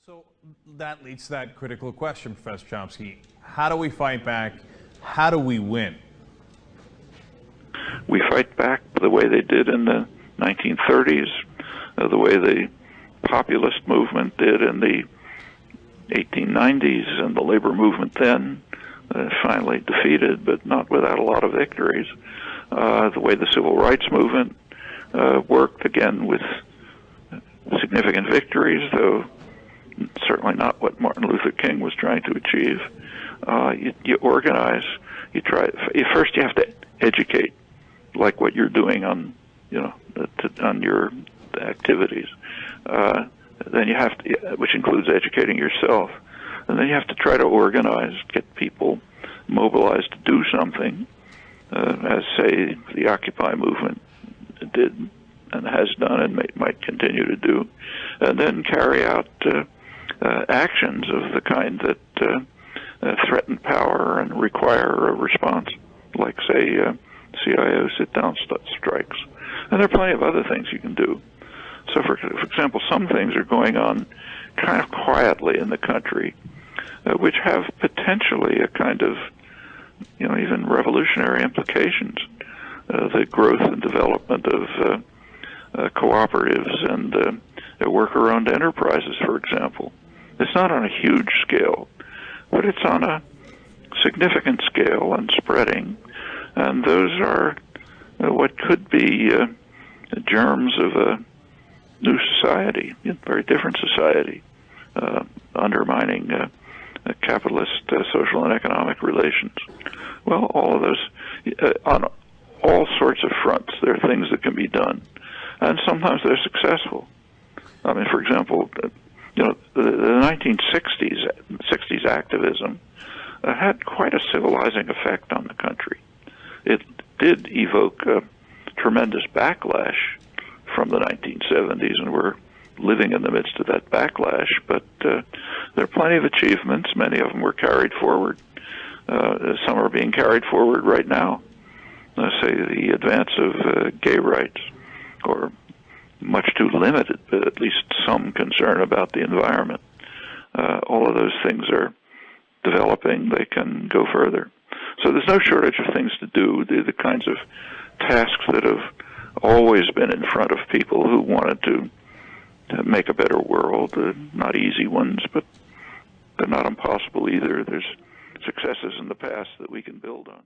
So that leads to that critical question, Professor Chomsky. How do we fight back? How do we win? We fight back the way they did in the 1930s, the way the populist movement did in the 1890s, and the labor movement then, finally defeated, but not without a lot of victories. The way the civil rights movement worked, again with significant victories, though certainly not what Martin Luther King was trying to achieve. You organize, you try. First, you have to educate, like what you're doing on, on your activities. Then you have to, which includes educating yourself, and then you have to try to organize, get people mobilized to do something, as say the Occupy movement did and has done and might continue to do, and then carry out actions of the kind that threaten power and require a response, like say CIO sit-down strikes. And there are plenty of other things you can do. So, for example, some things are going on kind of quietly in the country, which have potentially a kind of, even revolutionary implications. The growth and development of cooperatives and worker-owned enterprises, for example. It's not on a huge scale, but it's on a significant scale and spreading. And those are what could be germs of a new society, a very different society, undermining capitalist social and economic relations. Well, all of those, on all sorts of fronts, there are things that can be done. And sometimes they're successful. I mean, for example, the 1960s activism had quite a civilizing effect on the country. It did evoke a tremendous backlash from the 1970s, and we're living in the midst of that backlash, but there are plenty of achievements. Many of them were carried forward. Some are being carried forward right now. Say the advance of gay rights, or much too limited, but at least some concern about the environment. All of those things are developing. They can go further. So there's no shortage of things to do. They're the kinds of tasks that have always been in front of people who wanted to make a better world. Not easy ones, but they're not impossible either. There's successes in the past that we can build on.